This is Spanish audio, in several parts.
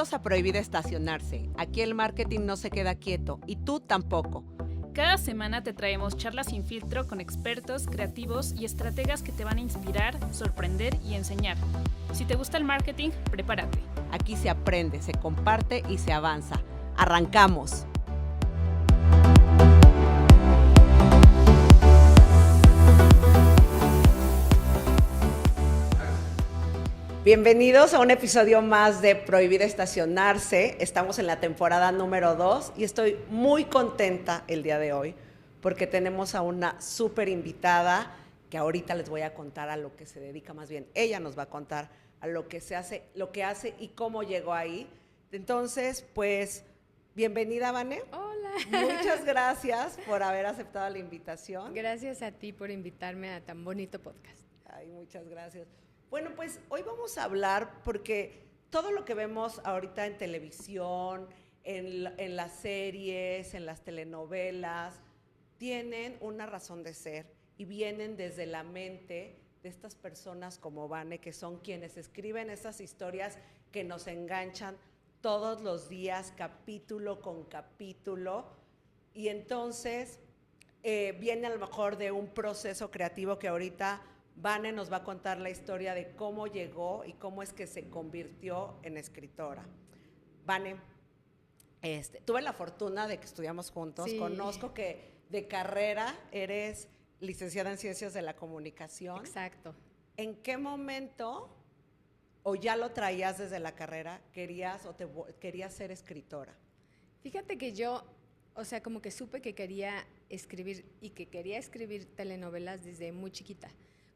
Bienvenidos a Prohibida Estacionarse. Aquí el marketing no se queda quieto y tú tampoco. Cada semana te traemos charlas sin filtro con expertos, creativos y estrategas que te van a inspirar, sorprender y enseñar. Si te gusta el marketing, prepárate. Aquí se aprende, se comparte y se avanza. ¡Arrancamos! Bienvenidos a un episodio más de Prohibida Estacionarse. Estamos en la temporada número 2 y estoy muy contenta el día de hoy porque tenemos a una súper invitada que ahorita les voy a contar a lo que se dedica, más bien ella nos va a contar a lo que se hace, lo que hace y cómo llegó ahí. Entonces, pues, bienvenida, Vane. Hola. Muchas gracias por haber aceptado la invitación. Gracias a ti por invitarme a tan bonito podcast. Ay, muchas gracias. Bueno, pues hoy vamos a hablar porque todo lo que vemos ahorita en televisión, en las series, en las telenovelas, tienen una razón de ser y vienen desde la mente de estas personas como Vane, que son quienes escriben esas historias que nos enganchan todos los días, capítulo con capítulo, y entonces viene a lo mejor de un proceso creativo que ahorita Vane nos va a contar la historia de cómo llegó y cómo es que se convirtió en escritora. Vane, tuve la fortuna de que estudiamos juntos. Sí. Conozco que de carrera eres licenciada en Ciencias de la Comunicación. Exacto. ¿En qué momento, o ya lo traías desde la carrera, querías ser escritora? Fíjate que yo, como que supe que quería escribir y que quería escribir telenovelas desde muy chiquita.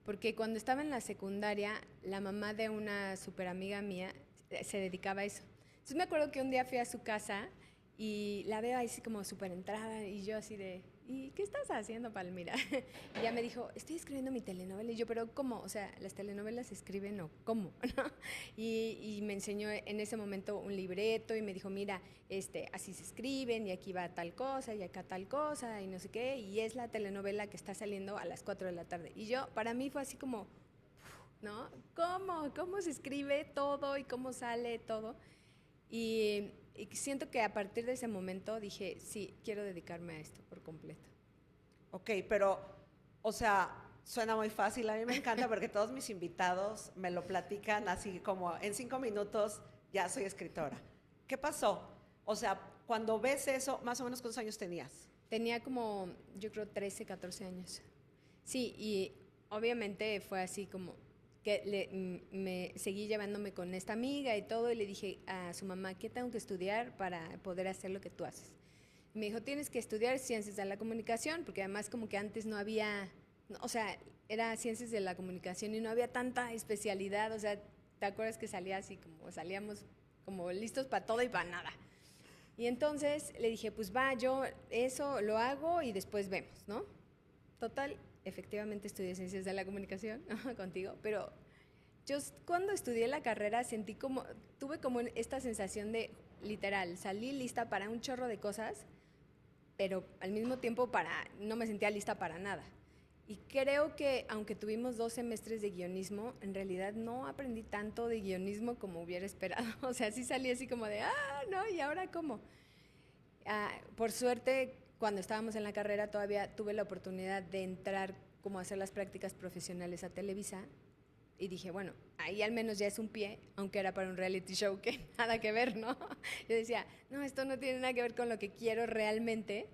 Porque cuando estaba en la secundaria, la mamá de una súper amiga mía se dedicaba a eso. Entonces me acuerdo que un día fui a su casa y la veo ahí así como súper entrada y yo así de, ¿y qué estás haciendo, Palmira? Y ella me dijo, estoy escribiendo mi telenovela. Y yo, ¿pero cómo? O sea, ¿las telenovelas se escriben o cómo? ¿No? Y me enseñó en ese momento un libreto y me dijo, mira, así se escriben y aquí va tal cosa y acá tal cosa y no sé qué. Y es la telenovela que está saliendo a las 4 de la tarde. Y yo, para mí fue así como, ¿no? ¿Cómo? ¿Cómo se escribe todo y cómo sale todo? Y siento que a partir de ese momento dije, sí, quiero dedicarme a esto por completo. Ok, pero, o sea, suena muy fácil. A mí me encanta porque todos mis invitados me lo platican así como en 5 minutos ya soy escritora. ¿Qué pasó? O sea, cuando ves eso, más o menos ¿cuántos años tenías? Tenía como, yo creo, 13, 14 años. Sí, y obviamente fue así como que me seguí llevándome con esta amiga y todo, y le dije a su mamá, ¿qué tengo que estudiar para poder hacer lo que tú haces? Y me dijo, tienes que estudiar Ciencias de la Comunicación, porque además como que antes no había, o sea, era Ciencias de la Comunicación y no había tanta especialidad, o sea, ¿te acuerdas que salía así como, salíamos como listos para todo y para nada? Y entonces le dije, pues va, yo eso lo hago y después vemos, ¿no? Total, efectivamente estudié Ciencias de la Comunicación contigo, pero yo cuando estudié la carrera tuve como esta sensación de, literal, salí lista para un chorro de cosas, pero al mismo tiempo no me sentía lista para nada. Y creo que aunque tuvimos 2 semestres de guionismo, en realidad no aprendí tanto de guionismo como hubiera esperado. O sea, sí salí así como de, no, ¿y ahora cómo? Por suerte, cuando estábamos en la carrera todavía tuve la oportunidad de entrar como a hacer las prácticas profesionales a Televisa y dije, bueno, ahí al menos ya es un pie, aunque era para un reality show que nada que ver, ¿no? Yo decía, no, esto no tiene nada que ver con lo que quiero realmente,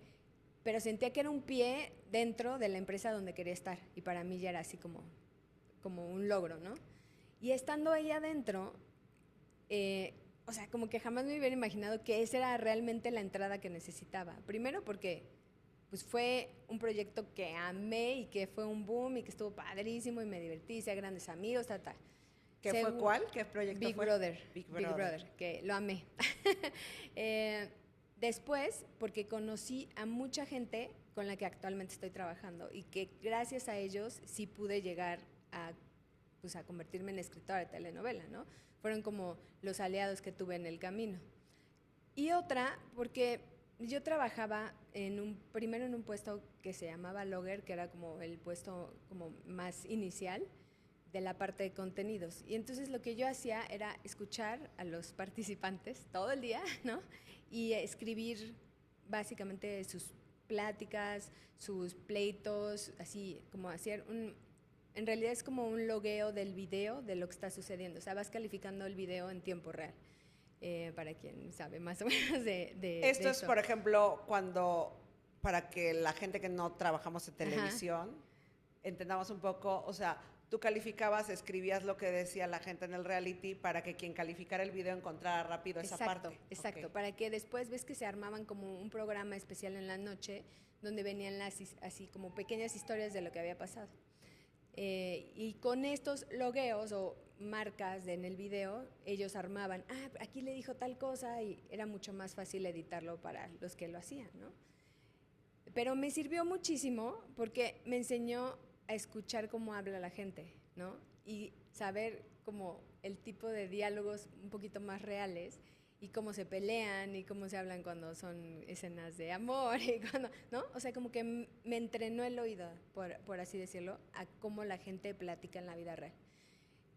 pero sentía que era un pie dentro de la empresa donde quería estar y para mí ya era así como un logro, ¿no? Y estando ahí adentro, como que jamás me hubiera imaginado que esa era realmente la entrada que necesitaba. Primero porque pues fue un proyecto que amé y que fue un boom y que estuvo padrísimo y me divertí, hice grandes amigos, ¿Qué fue cuál? ¿Qué proyecto Big fue? Big Brother, que lo amé. Después, porque conocí a mucha gente con la que actualmente estoy trabajando y que gracias a ellos sí pude llegar a convertirme en escritora de telenovela, ¿no? Fueron como los aliados que tuve en el camino. Y otra, porque yo trabajaba primero en un puesto que se llamaba logger, que era como el puesto como más inicial. de la parte de contenidos. Y entonces lo que yo hacía era escuchar a los participantes todo el día, ¿no? Y escribir básicamente sus pláticas, sus pleitos, así como hacer en realidad es como un logueo del video de lo que está sucediendo. O sea, vas calificando el video en tiempo real. Para quien sabe más o menos Esto de es, por ejemplo, para que la gente que no trabajamos en televisión entendamos un poco, o sea, tú calificabas, escribías lo que decía la gente en el reality para que quien calificara el video encontrara rápido esa parte. Exacto, Okay. para que después ves que se armaban como un programa especial en la noche donde venían así como pequeñas historias de lo que había pasado. Y con estos logueos o marcas en el video, ellos armaban, aquí le dijo tal cosa, y era mucho más fácil editarlo para los que lo hacían, ¿no? Pero me sirvió muchísimo porque me enseñó a escuchar cómo habla la gente, ¿no? Y saber como el tipo de diálogos un poquito más reales y cómo se pelean y cómo se hablan cuando son escenas de amor y cuando, ¿no? O sea, como que me entrenó el oído, por así decirlo, a cómo la gente platica en la vida real.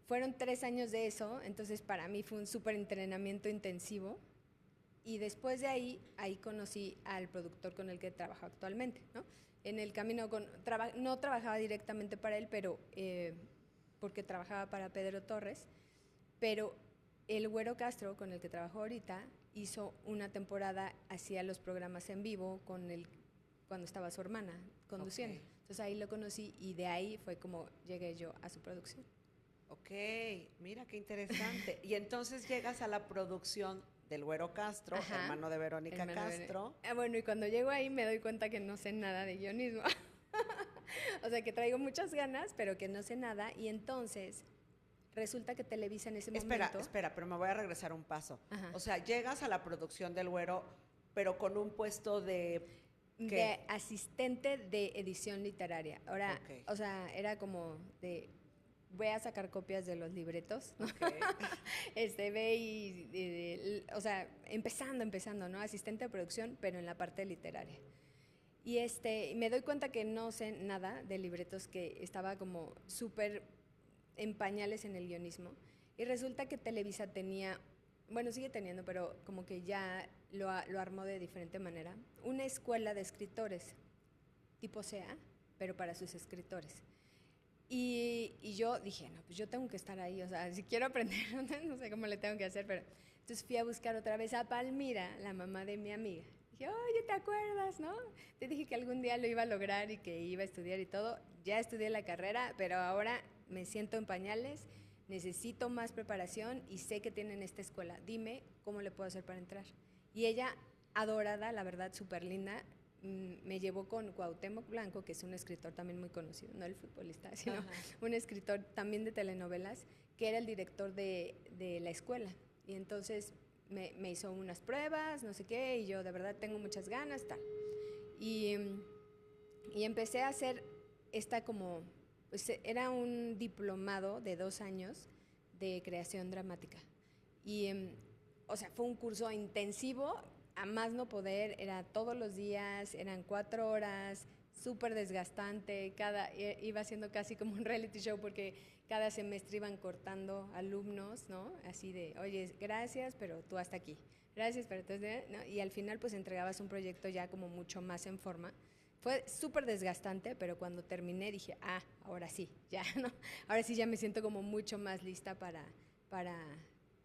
Fueron 3 años de eso, entonces para mí fue un súper entrenamiento intensivo. Y después de ahí conocí al productor con el que trabajo actualmente, ¿no? En el camino no trabajaba directamente para él, pero porque trabajaba para Pedro Torres, pero el Güero Castro, con el que trabajo ahorita, hizo una temporada, hacía los programas en vivo cuando estaba su hermana conduciendo. Okay. Entonces ahí lo conocí y de ahí fue como llegué yo a su producción. Ok, mira qué interesante. Y entonces llegas a la producción del Güero Castro, hermano de Verónica Castro. Bueno, y cuando llego ahí me doy cuenta que no sé nada de guionismo. O sea, que traigo muchas ganas, pero que no sé nada. Y entonces resulta que Televisa en ese momento... Espera, pero me voy a regresar un paso. O sea, llegas a la producción del Güero, pero con un puesto de... ¿qué? De asistente de edición literaria. Ahora, o sea, era como de... voy a sacar copias de los libretos, ¿no? Okay. Ve o sea, empezando, ¿no? Asistente de producción, pero en la parte literaria. Y me doy cuenta que no sé nada de libretos, que estaba como súper en pañales en el guionismo. Y resulta que Televisa tenía, bueno, sigue teniendo, pero como que ya lo armó de diferente manera, una escuela de escritores, tipo SEA, pero para sus escritores. Y yo dije, no, pues yo tengo que estar ahí, o sea, si quiero aprender, no sé cómo le tengo que hacer, pero entonces fui a buscar otra vez a Palmira, la mamá de mi amiga. Dije, oye, ¿te acuerdas, no? Te dije que algún día lo iba a lograr y que iba a estudiar y todo. Ya estudié la carrera, pero ahora me siento en pañales, necesito más preparación y sé que tienen esta escuela. Dime cómo le puedo hacer para entrar. Y ella, adorada, la verdad, súper linda, me llevó con Cuauhtémoc Blanco, que es un escritor también muy conocido, no el futbolista, sino un escritor también de telenovelas, que era el director de la escuela. Y entonces me hizo unas pruebas, no sé qué, y yo de verdad tengo muchas ganas, tal. Y empecé a hacer pues era un diplomado de 2 años de creación dramática. Y, o sea, fue un curso intensivo, a más no poder, era todos los días, eran 4 horas, súper desgastante, iba siendo casi como un reality show porque cada semestre iban cortando alumnos, ¿no? Así de, oye, gracias, pero tú hasta aquí, gracias, pero tú ¿no? Y al final pues entregabas un proyecto ya como mucho más en forma. Fue súper desgastante, pero cuando terminé dije, ahora sí, ya, ¿no? Ahora sí ya me siento como mucho más lista para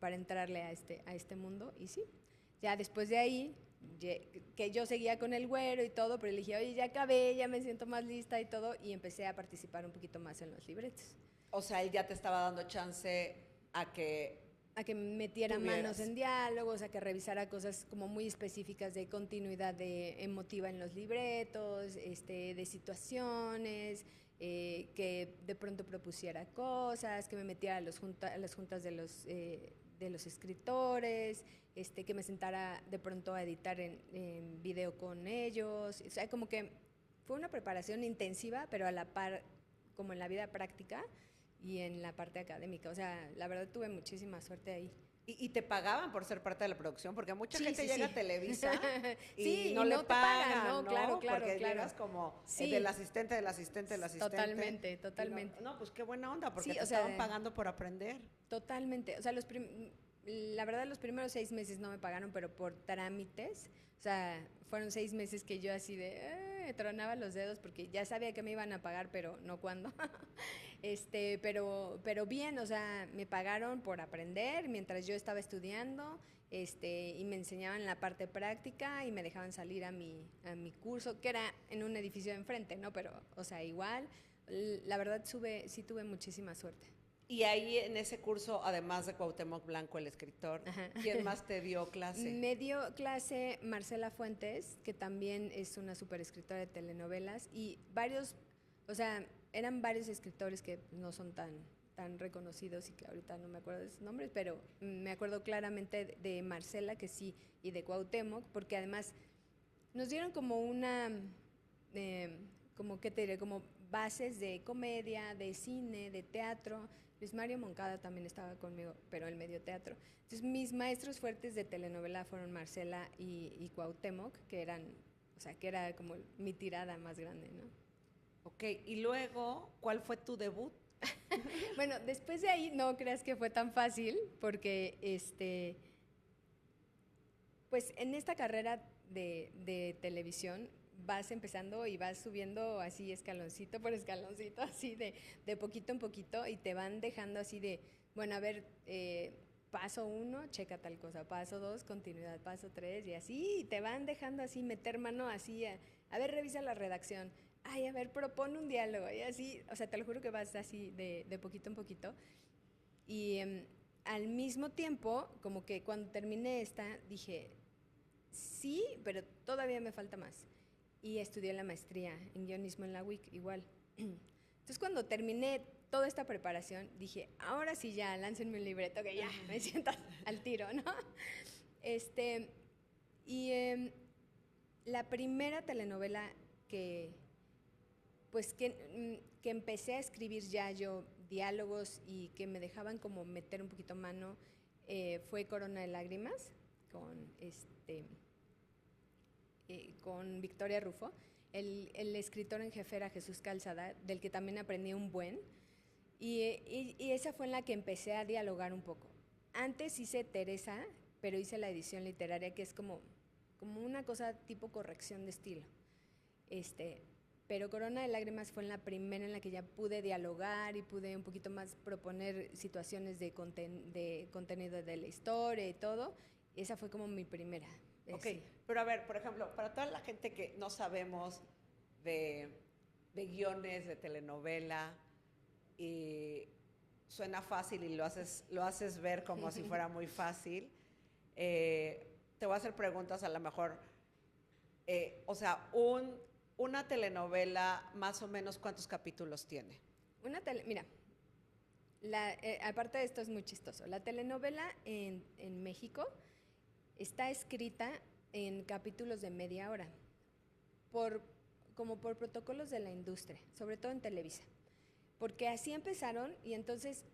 entrarle a este mundo, y sí. Ya después de ahí, que yo seguía con el Güero y todo, pero le dije, oye, ya acabé, ya me siento más lista y todo, y empecé a participar un poquito más en los libretos. O sea, él ya te estaba dando chance a que metiera manos en diálogos, a que revisara cosas como muy específicas de continuidad emotiva en los libretos, de situaciones, que de pronto propusiera cosas, que me metiera a las juntas de los escritores, que me sentara de pronto a editar en video con ellos. O sea, como que fue una preparación intensiva, pero a la par, como en la vida práctica y en la parte académica. O sea, la verdad tuve muchísima suerte ahí. Y te pagaban por ser parte de la producción, porque mucha Sí, gente sí, llega sí. a Televisa y Sí, no y le no te pagan, pagan, ¿no? Claro, claro, porque claro. llegas como Sí. del asistente, del asistente, del asistente. Totalmente, Y totalmente. no, pues qué buena onda, porque Sí, te o sea, estaban pagando por aprender. totalmente. O sea, la verdad, los primeros 6 meses no me pagaron, pero por trámites. O sea, fueron 6 meses que yo así de tronaba los dedos porque ya sabía que me iban a pagar, pero no cuándo. Pero bien, o sea, me pagaron por aprender mientras yo estaba estudiando, y me enseñaban la parte práctica y me dejaban salir a mi curso, que era en un edificio de enfrente, ¿no? Pero, o sea, igual, la verdad sí tuve muchísima suerte. Y ahí en ese curso, además de Cuauhtémoc Blanco, el escritor, Ajá. ¿quién más te dio clase? Me dio clase Marcela Fuentes, que también es una súper escritora de telenovelas, y varios, o sea, eran varios escritores que no son tan reconocidos y que ahorita no me acuerdo de sus nombres, pero me acuerdo claramente de Marcela, que sí, y de Cuauhtémoc, porque además nos dieron como como, ¿qué te diré? Como bases de comedia, de cine, de teatro. Luis Mario Moncada también estaba conmigo, pero en medio teatro. Entonces, mis maestros fuertes de telenovela fueron Marcela y Cuauhtémoc, que era como mi tirada más grande, ¿no? Ok, y luego, ¿cuál fue tu debut? Bueno, después de ahí no creas que fue tan fácil, porque pues en esta carrera de televisión vas empezando y vas subiendo así escaloncito por escaloncito, así de poquito en poquito, y te van dejando así de, bueno, a ver, paso 1, checa tal cosa, paso 2, continuidad, paso 3, y así, y te van dejando así meter mano así, a ver, revisa la redacción, ay, a ver, propone un diálogo, y así, o sea, te lo juro que vas así de poquito en poquito. Y al mismo tiempo, como que cuando terminé esta, dije, sí, pero todavía me falta más. Y estudié la maestría en guionismo en la UIC, igual. Entonces, cuando terminé toda esta preparación, dije, ahora sí ya, láncenme un libreto, que ya me siento al tiro, ¿no? Y la primera telenovela que empecé a escribir ya yo diálogos y que me dejaban como meter un poquito mano, fue Corona de Lágrimas, con Victoria Rufo. El escritor en jefe era Jesús Calzada, del que también aprendí un buen, y esa fue en la que empecé a dialogar un poco. Antes hice Teresa, pero hice la edición literaria, que es como una cosa tipo corrección de estilo. Pero Corona de Lágrimas fue en la primera en la que ya pude dialogar y pude un poquito más proponer situaciones de contenido de la historia y todo. Esa fue como mi primera. Ok, Sí. pero a ver, por ejemplo, para toda la gente que no sabemos de guiones, de telenovela, y suena fácil y lo haces ver como si fuera muy fácil, te voy a hacer preguntas a lo mejor, o sea, una telenovela, más o menos, ¿cuántos capítulos tiene? Mira, aparte de esto es muy chistoso. La telenovela en México está escrita en capítulos de media hora, como por protocolos de la industria, sobre todo en Televisa. Porque así empezaron y entonces,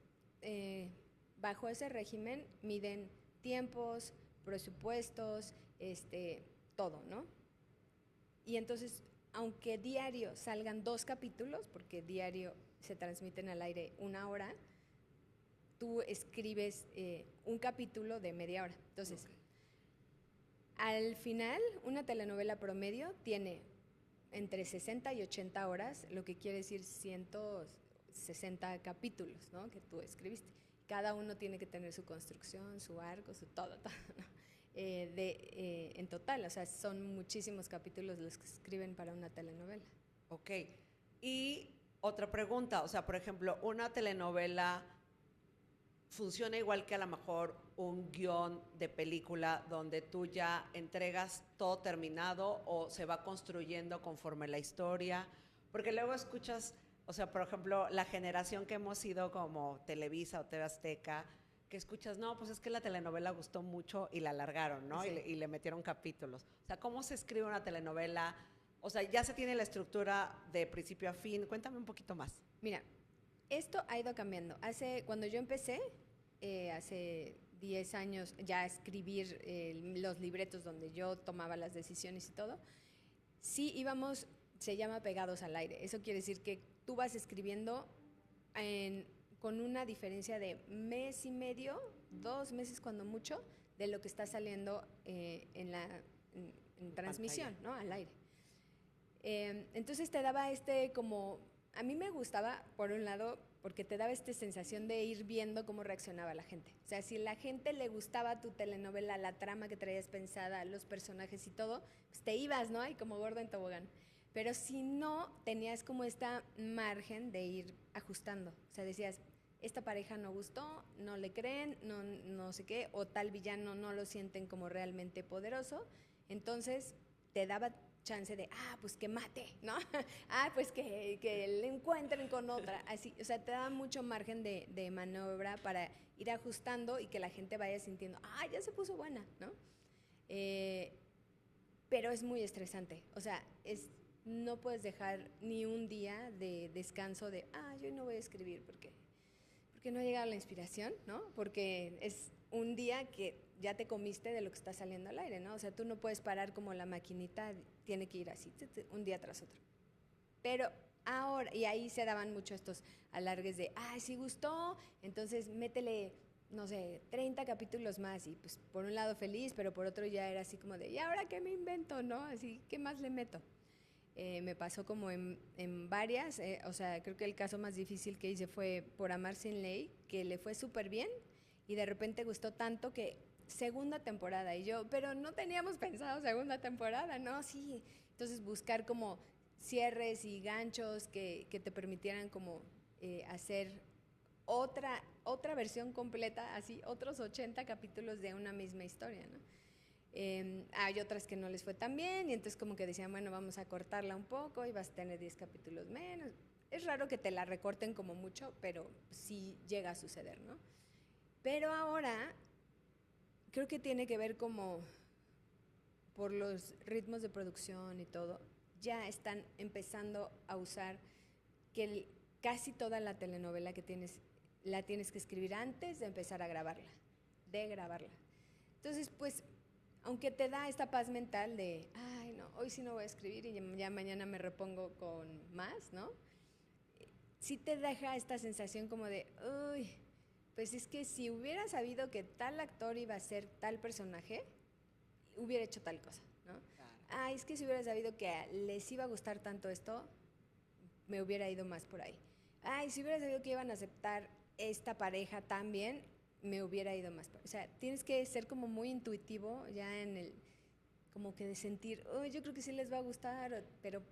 bajo ese régimen, miden tiempos, presupuestos, todo, ¿no? Y entonces, aunque diario salgan 2 capítulos, porque diario se transmiten al aire 1 hora, tú escribes un capítulo de media hora. Entonces, okay. Al final, una telenovela promedio tiene entre 60 y 80 horas, lo que quiere decir 160 capítulos, ¿no?, que tú escribiste. Cada uno tiene que tener su construcción, su arco, su todo, ¿no? En total, o sea, son muchísimos capítulos los que escriben para una telenovela. Ok. Y otra pregunta, o sea, por ejemplo, una telenovela funciona igual que a lo mejor un guión de película donde tú ya entregas todo terminado o se va construyendo conforme la historia, porque luego escuchas, o sea, por ejemplo, la generación que hemos sido como Televisa o TV Azteca, que escuchas, no, pues es que la telenovela gustó mucho y la alargaron, ¿no? Sí. Y le metieron capítulos. O sea, ¿cómo se escribe una telenovela? O sea, ya se tiene la estructura de principio a fin. Cuéntame un poquito más. Mira, esto ha ido cambiando. Cuando yo empecé, hace 10 años ya a escribir los libretos donde yo tomaba las decisiones y todo, sí íbamos, se llama pegados al aire. Eso quiere decir que tú vas escribiendo con una diferencia de mes y medio, 2 meses cuando mucho, de lo que está saliendo en transmisión, ¿no? Al aire. Entonces te daba como, a mí me gustaba, por un lado, porque te daba esta sensación de ir viendo cómo reaccionaba la gente. O sea, si la gente le gustaba tu telenovela, la trama que traías pensada, los personajes y todo, pues te ibas, ¿no? Y como gordo en tobogán. Pero si no, tenías como esta margen de ir ajustando. O sea, decías, esta pareja no gustó, no le creen, no sé qué, o tal villano no lo sienten como realmente poderoso. Entonces, te daba chance de, pues que mate, ¿no? Pues que le encuentren con otra. Así, o sea, te da mucho margen de maniobra para ir ajustando y que la gente vaya sintiendo, ya se puso buena, ¿no? Pero es muy estresante. O sea, no puedes dejar ni un día de descanso de, yo no voy a escribir porque no ha llegado la inspiración, ¿no? Porque es un día que ya te comiste de lo que está saliendo al aire, ¿no? O sea, tú no puedes parar como la maquinita, tiene que ir así, un día tras otro. Pero ahora, y ahí se daban mucho estos alargues de, sí gustó, entonces métele, no sé, 30 capítulos más, y pues por un lado feliz, pero por otro ya era así como de, ¿y ahora qué me invento, no? Así, ¿qué más le meto? Me pasó como en varias, o sea, creo que el caso más difícil que hice fue Por amar sin ley, que le fue súper bien y de repente gustó tanto que segunda temporada, y yo, pero no teníamos pensado segunda temporada, ¿no? Sí, entonces buscar como cierres y ganchos que te permitieran como hacer otra versión completa, así otros 80 capítulos de una misma historia, ¿no? Hay otras que no les fue tan bien y entonces como que decían, bueno, vamos a cortarla un poco y vas a tener 10 capítulos menos. Es raro que te la recorten como mucho, pero sí llega a suceder, ¿no? Pero ahora creo que tiene que ver como por los ritmos de producción y todo, ya están empezando a usar que casi toda la telenovela que tienes, la tienes que escribir antes de empezar a grabarla, de grabarla. Entonces, pues, aunque te da esta paz mental de, no, hoy sí no voy a escribir y ya mañana me repongo con más, ¿no? Sí te deja esta sensación como de, pues es que si hubiera sabido que tal actor iba a ser tal personaje, hubiera hecho tal cosa, ¿no? Claro. Es que si hubiera sabido que les iba a gustar tanto esto, me hubiera ido más por ahí. Si hubiera sabido que iban a aceptar esta pareja tan bien, me hubiera ido más por ahí. O sea, tienes que ser como muy intuitivo ya como que de sentir, yo creo que sí les va a gustar, pero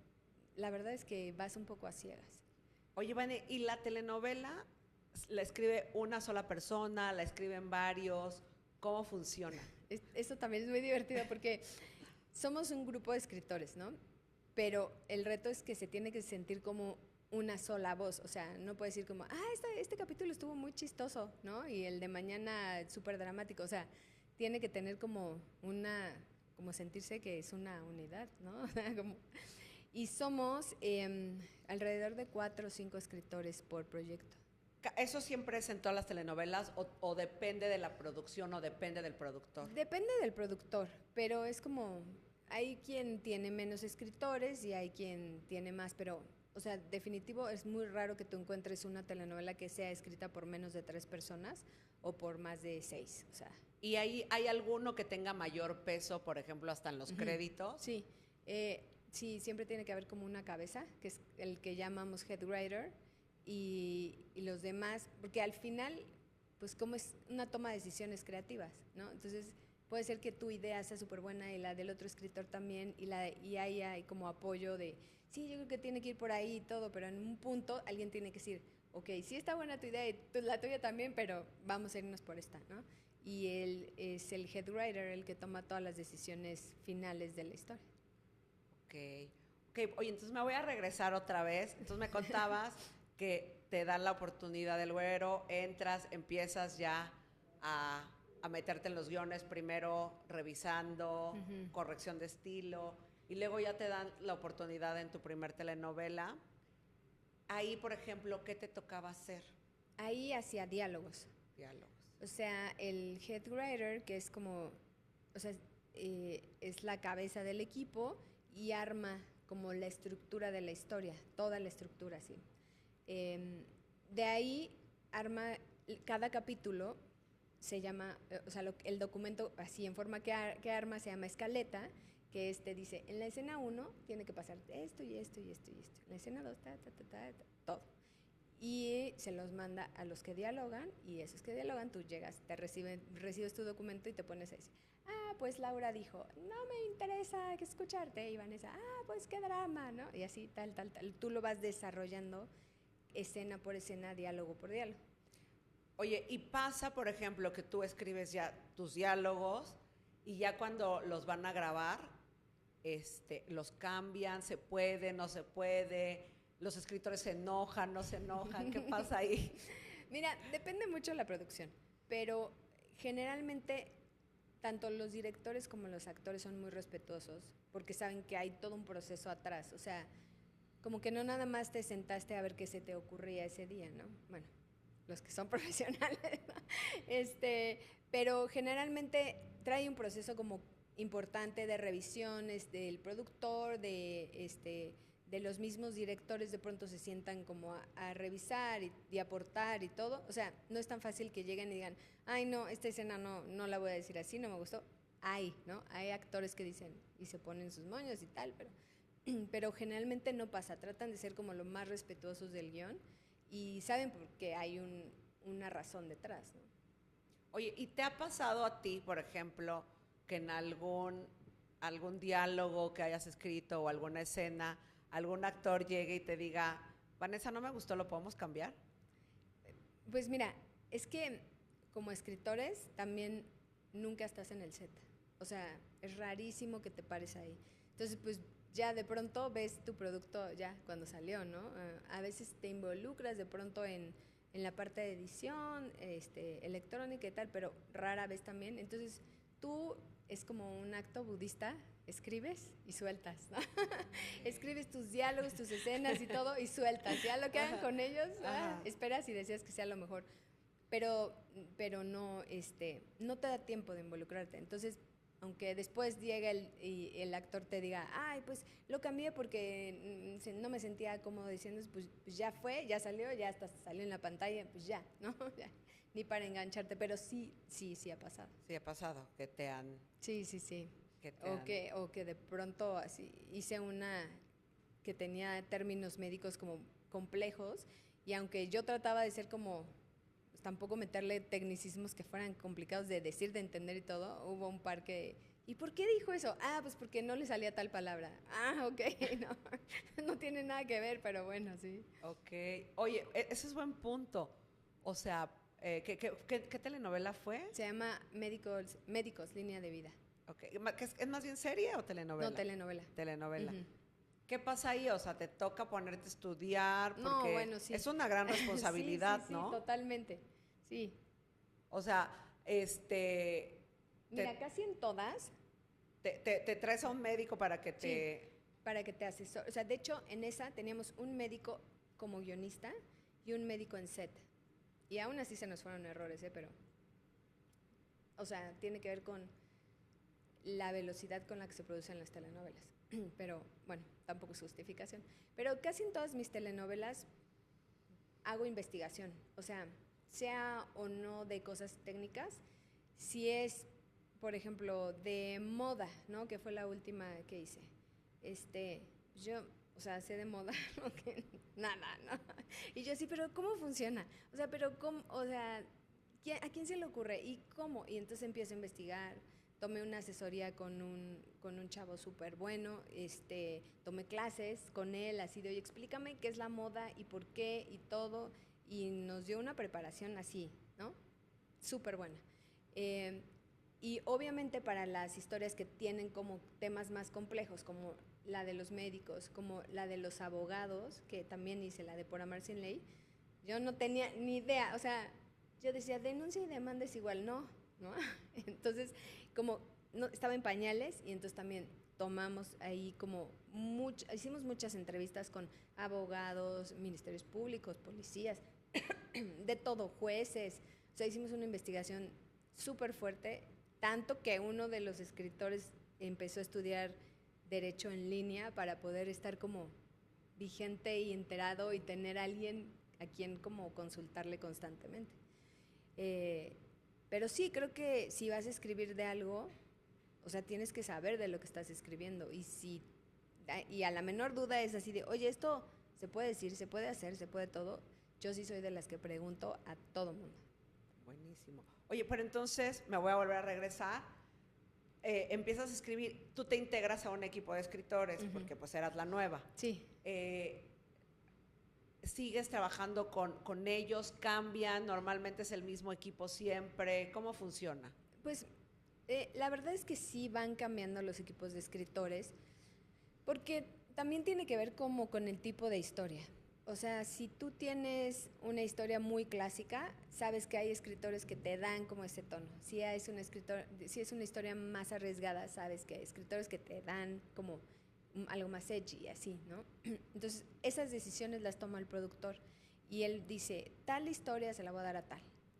la verdad es que vas un poco a ciegas. Oye, Vane, ¿y la telenovela la escribe una sola persona, la escriben varios? ¿Cómo funciona? Esto también es muy divertido porque somos un grupo de escritores, ¿no? Pero el reto es que se tiene que sentir como una sola voz, o sea, no puedes decir como, este capítulo estuvo muy chistoso, ¿no? Y el de mañana súper dramático, o sea, tiene que tener como como sentirse que es una unidad, ¿no? Y somos alrededor de 4 o 5 escritores por proyecto. ¿Eso siempre es en todas las telenovelas o depende de la producción o depende del productor? Depende del productor, pero es como, hay quien tiene menos escritores y hay quien tiene más, pero, o sea, definitivo es muy raro que tú encuentres una telenovela que sea escrita por menos de 3 personas o por más de 6, o sea. ¿Y hay alguno que tenga mayor peso, por ejemplo, hasta en los créditos? Sí, sí, siempre tiene que haber como una cabeza, que es el que llamamos head writer, y los demás, porque al final, pues como es una toma de decisiones creativas, ¿no? Entonces, puede ser que tu idea sea súper buena y la del otro escritor también, y ahí hay como apoyo de, sí, yo creo que tiene que ir por ahí y todo, pero en un punto alguien tiene que decir, ok, sí está buena tu idea y la tuya también, pero vamos a irnos por esta, ¿no? Y él es el head writer, el que toma todas las decisiones finales de la historia. Ok, oye, entonces me voy a regresar otra vez. Entonces me contabas que te dan la oportunidad del Güero, entras, empiezas ya a meterte en los guiones, primero revisando, corrección de estilo, y luego ya te dan la oportunidad en tu primer telenovela. Ahí, por ejemplo, ¿qué te tocaba hacer? Ahí hacía diálogos. Diálogos. O sea, el head writer, que es como, o sea, es la cabeza del equipo y arma como la estructura de la historia, toda la estructura, sí. De ahí arma cada capítulo, se llama, o sea, el documento así en forma que arma se llama escaleta, que dice, en la escena 1 tiene que pasar esto y esto y esto y esto. En la escena 2, todo. Y se los manda a los que dialogan, y esos que dialogan, tú llegas, recibes tu documento y te pones a decir, pues Laura dijo, no me interesa escucharte, y Vanessa, pues qué drama, ¿no? Y así, tal. Tú lo vas desarrollando escena por escena, diálogo por diálogo. Oye, y pasa, por ejemplo, que tú escribes ya tus diálogos y ya cuando los van a grabar, los cambian, se puede, no se puede, los escritores se enojan, no se enojan, ¿qué pasa ahí? Mira, depende mucho de la producción, pero generalmente tanto los directores como los actores son muy respetuosos porque saben que hay todo un proceso atrás, o sea, como que no nada más te sentaste a ver qué se te ocurría ese día, ¿no? Bueno, los que son profesionales, ¿no? Pero generalmente trae un proceso como importante de revisiones del productor, de los mismos directores, de pronto se sientan como a revisar y aportar y todo. O sea, no es tan fácil que lleguen y digan, ay, no, esta escena no la voy a decir así, no me gustó. ¿No? Hay actores que dicen y se ponen sus moños y tal, pero generalmente no pasa. Tratan de ser como lo más respetuosos del guión y saben porque hay una razón detrás, ¿no? Oye, ¿y te ha pasado a ti, por ejemplo, que en algún diálogo que hayas escrito o alguna escena, algún actor llegue y te diga, Vanessa, no me gustó, ¿lo podemos cambiar? Pues mira, es que como escritores también nunca estás en el set. O sea, es rarísimo que te pares ahí. Entonces, pues ya de pronto ves tu producto ya cuando salió, ¿no? A veces te involucras de pronto en la parte de edición, electrónica y tal, pero rara vez también. Entonces, tú es como un acto budista, escribes y sueltas, ¿no? Escribes tus diálogos, tus escenas y todo y sueltas. Ya lo que hagan con ellos, esperas y deseas que sea lo mejor. Pero no, no te da tiempo de involucrarte. Entonces, aunque después llegue el actor te diga, ay, pues lo cambié porque no me sentía cómodo diciendo, pues ya fue, ya salió, ya hasta salió en la pantalla, pues ya, ¿no? Ya, ni para engancharte, pero sí ha pasado. Sí, ha pasado, que te han... Sí. O que de pronto así hice una que tenía términos médicos como complejos y aunque yo trataba de ser como tampoco meterle tecnicismos que fueran complicados de decir, de entender y todo, hubo un par que, ¿y por qué dijo eso? Pues porque no le salía tal palabra. Ok, no tiene nada que ver, pero bueno, sí. Ok, oye, ese es buen punto. O sea, ¿qué telenovela fue? Se llama Médicos, Línea de Vida. Ok, ¿es más bien serie o telenovela? No, telenovela. Telenovela. Uh-huh. ¿Qué pasa ahí? O sea, te toca ponerte a estudiar porque no, bueno, sí. Es una gran responsabilidad, sí, ¿no? Sí, totalmente. Sí. O sea, Mira, casi en todas. Te traes a un médico para que te... Sí, para que te asesore. O sea, de hecho, en esa teníamos un médico como guionista y un médico en set. Y aún así se nos fueron errores, pero... O sea, tiene que ver con la velocidad con la que se producen las telenovelas. Pero, bueno, tampoco es justificación. Pero casi en todas mis telenovelas hago investigación. O sea o no de cosas técnicas, si es, por ejemplo, de moda, ¿no? Que fue la última que hice. Yo, o sea, sé de moda, ¿no? Que nada, ¿no? Y yo sí, pero ¿cómo funciona? O sea, pero ¿cómo? O sea, ¿a quién se le ocurre? ¿Y cómo? Y entonces empiezo a investigar. Tomé una asesoría con un chavo súper bueno, tomé clases con él, así de, oye, explícame qué es la moda y por qué y todo, y nos dio una preparación así, ¿no? Súper buena. Y obviamente para las historias que tienen como temas más complejos, como la de los médicos, como la de los abogados, que también hice la de Por Amar Sin Ley, yo no tenía ni idea, o sea, yo decía, denuncia y demanda es igual, ¿no? Entonces, como no, estaba en pañales y entonces también tomamos ahí como hicimos muchas entrevistas con abogados, ministerios públicos, policías, de todo, jueces, O sea, hicimos una investigación súper fuerte, tanto que uno de los escritores empezó a estudiar derecho en línea para poder estar como vigente y enterado y tener a alguien a quien como consultarle constantemente. Pero sí, creo que si vas a escribir de algo, o sea, tienes que saber de lo que estás escribiendo. Y a la menor duda es así de, oye, esto se puede decir, se puede hacer, se puede todo. Yo sí soy de las que pregunto a todo mundo. Buenísimo. Oye, pero entonces me voy a volver a regresar. Empiezas a escribir, tú te integras a un equipo de escritores, porque pues eras la nueva. Sí. ¿Sigues trabajando con ellos? ¿Cambian? ¿Normalmente es el mismo equipo siempre? ¿Cómo funciona? Pues la verdad es que sí van cambiando los equipos de escritores, porque también tiene que ver como con el tipo de historia. O sea, si tú tienes una historia muy clásica, sabes que hay escritores que te dan como ese tono. Si es una historia más arriesgada, sabes que hay escritores que te dan como algo más edgy, así, ¿no? Entonces, esas decisiones las toma el productor y él dice, tal historia se la voy a dar a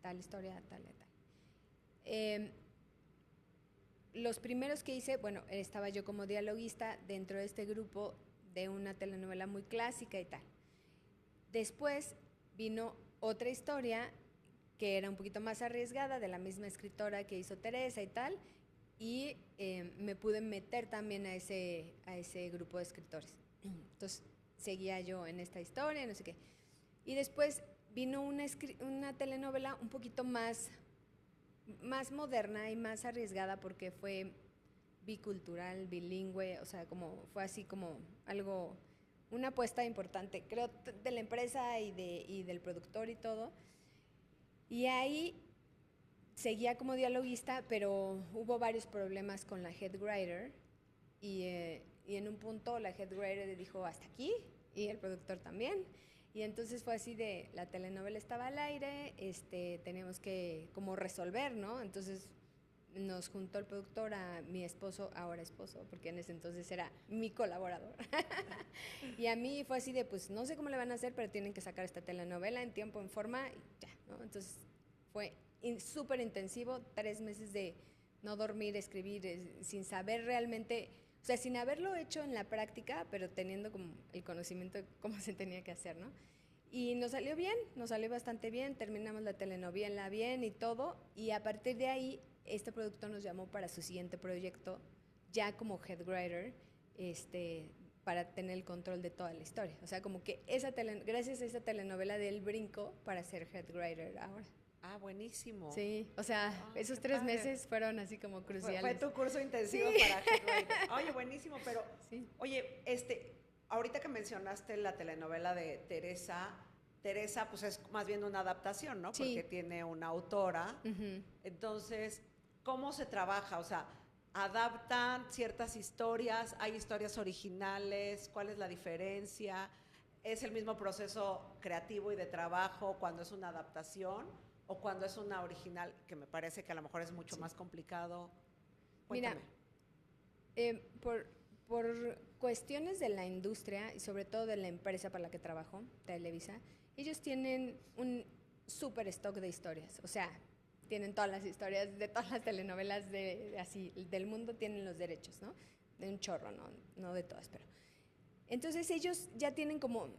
tal historia a tal y a tal. Los primeros que hice, bueno, estaba yo como dialoguista dentro de este grupo de una telenovela muy clásica y tal. Después vino otra historia que era un poquito más arriesgada, de la misma escritora que hizo Teresa y tal, y me pude meter también a ese grupo de escritores. Entonces, seguía yo en esta historia, no sé qué. Y después vino una telenovela un poquito más moderna y más arriesgada porque fue bicultural, bilingüe, o sea, como fue así como algo, una apuesta importante, creo, de la empresa y del productor y todo. Y ahí seguía como dialoguista, pero hubo varios problemas con la head writer y en un punto la head writer dijo hasta aquí y el productor también. Y entonces fue así de, la telenovela estaba al aire, teníamos que como resolver, ¿no? Entonces nos juntó el productor a mi esposo, ahora esposo, porque en ese entonces era mi colaborador. Y a mí fue así de, pues no sé cómo le van a hacer, pero tienen que sacar esta telenovela en tiempo, en forma, y ya, ¿no? Entonces fue súper intensivo, 3 meses de no dormir, escribir, sin saber realmente, o sea, sin haberlo hecho en la práctica, pero teniendo como el conocimiento de cómo se tenía que hacer, ¿no? Y nos salió bien, nos salió bastante bien, terminamos la telenovela bien y todo, y a partir de ahí, este productor nos llamó para su siguiente proyecto, ya como head writer, para tener el control de toda la historia. O sea, como que gracias a esa telenovela de él brinco para ser head writer ahora. Ah, buenísimo. Sí, o sea, esos 3 meses fueron así como cruciales. Fue tu curso intensivo para head writer. Oye, buenísimo, pero, sí. Oye, ahorita que mencionaste la telenovela de Teresa, pues es más bien una adaptación, ¿no? Sí. Porque tiene una autora. Entonces, ¿cómo se trabaja? O sea, ¿adaptan ciertas historias? ¿Hay historias originales? ¿Cuál es la diferencia? ¿Es el mismo proceso creativo y de trabajo cuando es una adaptación o cuando es una original, que me parece que a lo mejor es mucho más complicado? Cuéntame. Mira, por cuestiones de la industria y sobre todo de la empresa para la que trabajo, Televisa, ellos tienen un súper stock de historias. O sea, tienen todas las historias de todas las telenovelas del mundo, tienen los derechos, ¿no? De un chorro, no de todas, pero... Entonces ellos ya tienen como,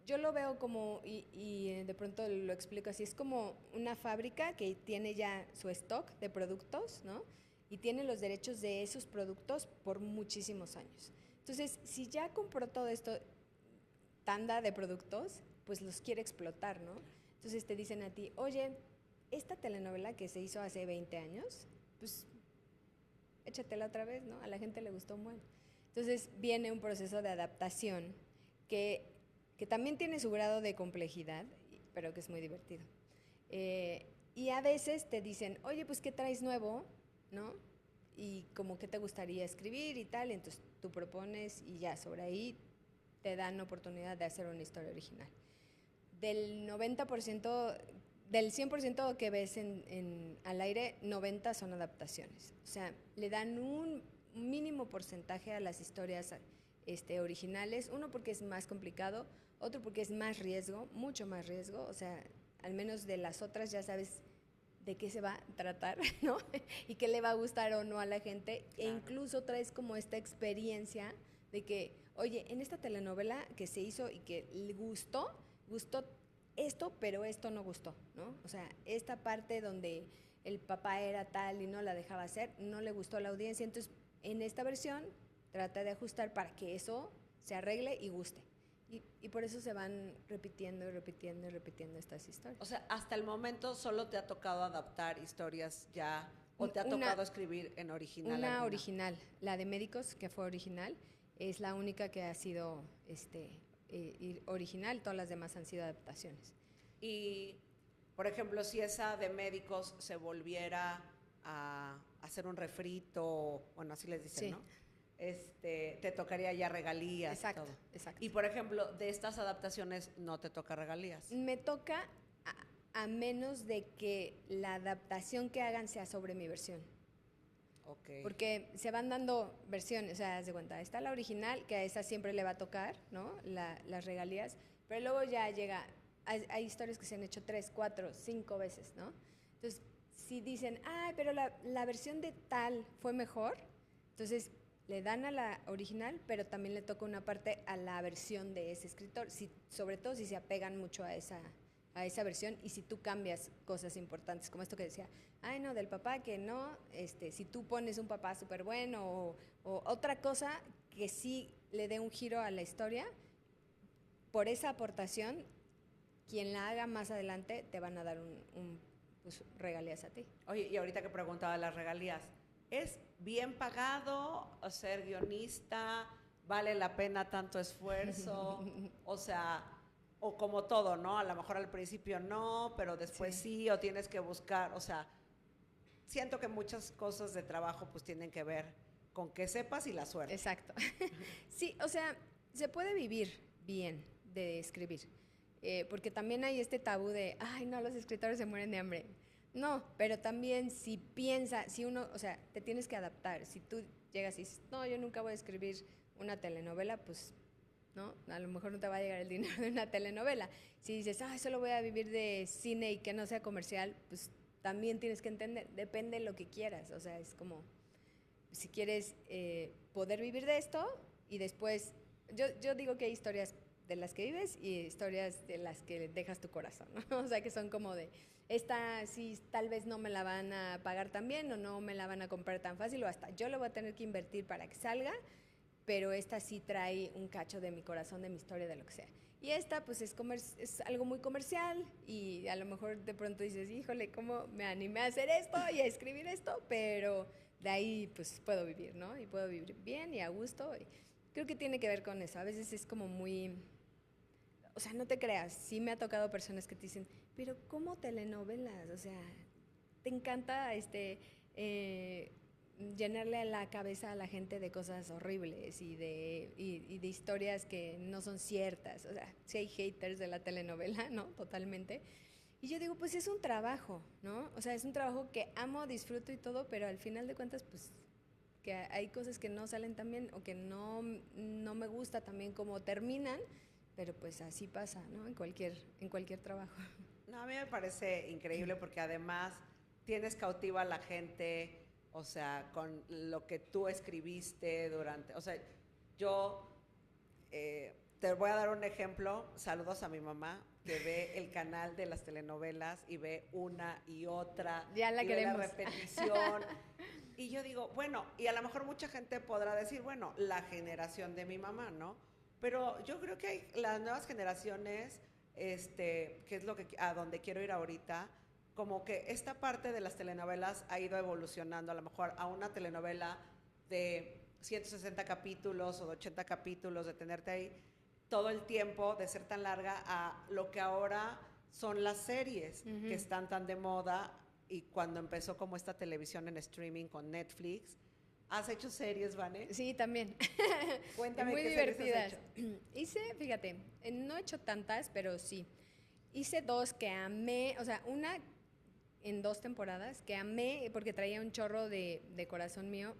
yo lo veo como, y de pronto lo explico así, es como una fábrica que tiene ya su stock de productos, ¿no? Y tiene los derechos de esos productos por muchísimos años. Entonces, si ya compró todo esto, tanda de productos, pues los quiere explotar, ¿no? Entonces te dicen a ti, oye, esta telenovela que se hizo hace 20 años, pues échatela otra vez, ¿no? A la gente le gustó mucho. Entonces viene un proceso de adaptación que también tiene su grado de complejidad, pero que es muy divertido. Y a veces te dicen, oye, pues ¿qué traes nuevo? ¿No? Y como qué te gustaría escribir y tal, entonces tú propones y ya sobre ahí te dan oportunidad de hacer una historia original. Del 90%, del 100% que ves al aire, 90 son adaptaciones. O sea, le dan un mínimo porcentaje a las historias originales, uno porque es más complicado, otro porque es más riesgo, mucho más riesgo, o sea, al menos de las otras ya sabes de qué se va a tratar, ¿no? Y qué le va a gustar o no a la gente. Claro. E incluso traes como esta experiencia de que, oye, en esta telenovela que se hizo y que le gustó esto, pero esto no gustó, ¿no? O sea, esta parte donde el papá era tal y no la dejaba hacer, no le gustó a la audiencia. Entonces, en esta versión, trata de ajustar para que eso se arregle y guste. Y por eso se van repitiendo y repitiendo y repitiendo estas historias. O sea, hasta el momento solo te ha tocado adaptar historias ya, o te ha tocado escribir en original. Una alguna. original, la de Médicos, que fue original, es la única que ha sido original, todas las demás han sido adaptaciones. Y, por ejemplo, si esa de Médicos se volviera a hacer un refrito, bueno, así les dicen, Sí. ¿no? Te tocaría ya regalías. Exacto, todo. exacto. Y, por ejemplo, de estas adaptaciones no te toca regalías. Me toca a menos de que la adaptación que hagan sea sobre mi versión. Ok. Porque se van dando versiones, o sea, haz de cuenta, está la original, que a esa siempre le va a tocar, ¿no? Las regalías, pero luego ya llega, hay historias que se han hecho 3, 4, 5 veces, ¿no? Entonces, si dicen, ay, pero la versión de tal fue mejor, entonces le dan a la original, pero también le toca una parte a la versión de ese escritor, sobre todo si se apegan mucho a esa versión y si tú cambias cosas importantes, como esto que decía, ay no, del papá que no, si tú pones un papá súper bueno o otra cosa que sí le dé un giro a la historia, por esa aportación, quien la haga más adelante te van a dar pues, regalías a ti. Oye, y ahorita que preguntaba las regalías, ¿es bien pagado ser guionista? ¿Vale la pena tanto esfuerzo? O sea, o como todo, ¿no? A lo mejor al principio no, pero después sí, o tienes que buscar, o sea, siento que muchas cosas de trabajo pues tienen que ver con que sepas y la suerte. Exacto. Sí, o sea, se puede vivir bien de escribir, porque también hay este tabú de, ay, no, los escritores se mueren de hambre. No, pero también si uno, o sea, te tienes que adaptar. Si tú llegas y dices, no, yo nunca voy a escribir una telenovela, pues, ¿no? A lo mejor no te va a llegar el dinero de una telenovela. Si dices, ay, solo voy a vivir de cine y que no sea comercial, pues también tienes que entender, depende de lo que quieras. O sea, es como, si quieres poder vivir de esto y después, yo digo que hay historias de las que vives y historias de las que dejas tu corazón, ¿no? O sea, que son como de, esta sí tal vez no me la van a pagar tan bien o no me la van a comprar tan fácil o hasta yo le voy a tener que invertir para que salga, pero esta sí trae un cacho de mi corazón, de mi historia, de lo que sea. Y esta pues es algo muy comercial y a lo mejor de pronto dices, híjole, ¿cómo me animé a hacer esto y a escribir esto? Pero de ahí pues puedo vivir, ¿no? Y puedo vivir bien y a gusto. Y creo que tiene que ver con eso. A veces es como muy... O sea, no te creas, sí me ha tocado personas que te dicen, pero ¿cómo telenovelas? O sea, te encanta llenarle la cabeza a la gente de cosas horribles y de historias que no son ciertas. O sea, sí hay haters de la telenovela, ¿no? Totalmente. Y yo digo, pues es un trabajo, ¿no? O sea, es un trabajo que amo, disfruto y todo, pero al final de cuentas, pues que hay cosas que no salen tan bien o que no me gusta también cómo terminan, pero pues así pasa, ¿no? En cualquier trabajo. No, a mí me parece increíble porque además tienes cautiva a la gente, o sea, con lo que tú escribiste durante, o sea, yo te voy a dar un ejemplo, saludos a mi mamá, que ve el canal de las telenovelas y ve una y otra, ya la y queremos. ve la repetición. Y yo digo, bueno, y a lo mejor mucha gente podrá decir, bueno, la generación de mi mamá, ¿no? Pero yo creo que hay las nuevas generaciones, que es a donde quiero ir ahorita, como que esta parte de las telenovelas ha ido evolucionando, a lo mejor a una telenovela de 160 capítulos o de 80 capítulos, de tenerte ahí todo el tiempo, de ser tan larga, a lo que ahora son las series que están tan de moda, y cuando empezó como esta televisión en streaming con Netflix. ¿Has hecho series, Vane? Sí, también. Cuéntame muy qué divertidas. series has hecho. Hice, fíjate, no he hecho tantas, pero sí. Hice 2 que amé, o sea, una en 2 temporadas que amé porque traía un chorro de corazón mío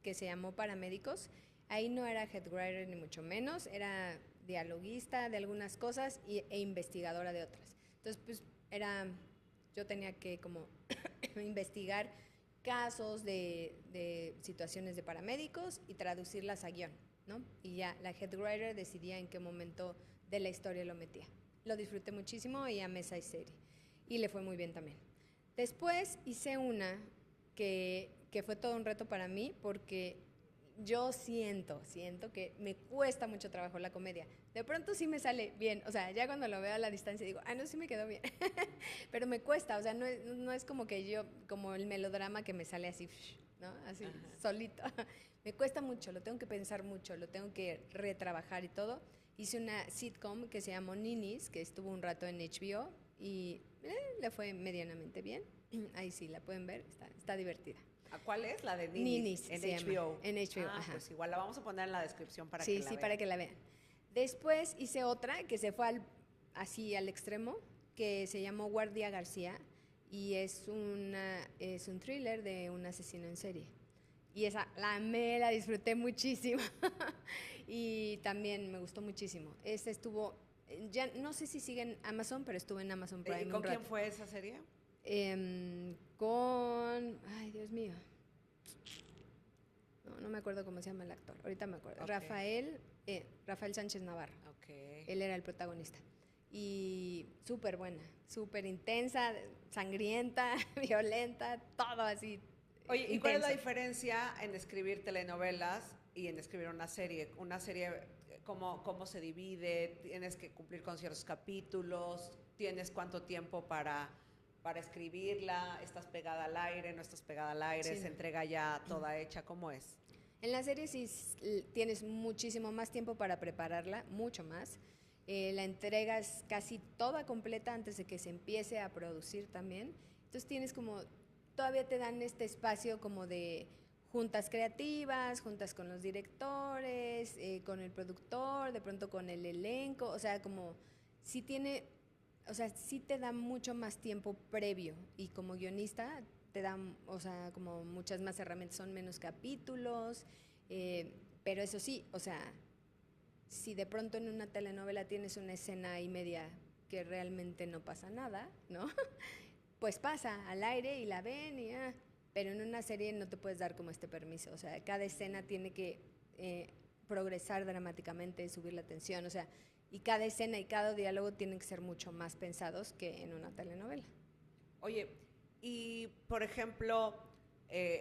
que se llamó Paramédicos. Ahí no era headwriter ni mucho menos, era dialoguista de algunas cosas e investigadora de otras. Entonces, pues era yo tenía que como investigar casos de situaciones de paramédicos y traducirlas a guión, ¿no? Y ya la head writer decidía en qué momento de la historia lo metía. Lo disfruté muchísimo y amé esa serie. Y le fue muy bien también. Después hice una que fue todo un reto para mí porque yo siento que me cuesta mucho trabajo la comedia. De pronto sí me sale bien, o sea, ya cuando lo veo a la distancia digo, no, sí me quedó bien. Pero me cuesta, o sea, no es como que yo, como el melodrama que me sale así, ¿no? Así, solito. Me cuesta mucho, lo tengo que pensar mucho, lo tengo que retrabajar y todo. Hice una sitcom que se llamó Ninis, que estuvo un rato en HBO y le fue medianamente bien. Ahí sí, la pueden ver, está divertida. ¿A cuál es? La de Ninis, en HBO. En HBO, ajá. Pues igual la vamos a poner en la descripción para que la vean. Sí, para que la vean. Después hice otra que se fue así al extremo, que se llamó Guardia García y es un thriller de un asesino en serie. Y esa la disfruté muchísimo y también me gustó muchísimo. Esta estuvo, ya no sé si sigue en Amazon, pero estuvo en Amazon Prime. ¿Y con quién fue esa serie? Ay, Dios mío. No me acuerdo cómo se llama el actor. Ahorita me acuerdo. Okay. Rafael Sánchez Navarro. Okay. Él era el protagonista. Y súper buena, súper intensa, sangrienta, violenta, todo así. Oye, ¿y intenso. cuál es la diferencia en escribir telenovelas y en escribir una serie? Una serie, ¿cómo se divide? ¿Tienes que cumplir con ciertos capítulos? ¿Tienes cuánto tiempo para escribirla? ¿Estás pegada al aire? ¿No estás pegada al aire? Sí. ¿Se entrega ya toda hecha? ¿Cómo es? En la serie sí tienes muchísimo más tiempo para prepararla, mucho más. La entrega es casi toda completa antes de que se empiece a producir también. Entonces tienes como, todavía te dan este espacio como de juntas creativas, juntas con los directores, con el productor, de pronto con el elenco, o sea, como sí te da mucho más tiempo previo y como guionista te dan, o sea, como muchas más herramientas, son menos capítulos, pero eso sí, o sea, si de pronto en una telenovela tienes una escena y media que realmente no pasa nada, ¿no? Pues pasa al aire y la ven y pero en una serie no te puedes dar como este permiso, o sea, cada escena tiene que progresar dramáticamente, subir la tensión, o sea, y cada escena y cada diálogo tienen que ser mucho más pensados que en una telenovela. Oye, y por ejemplo,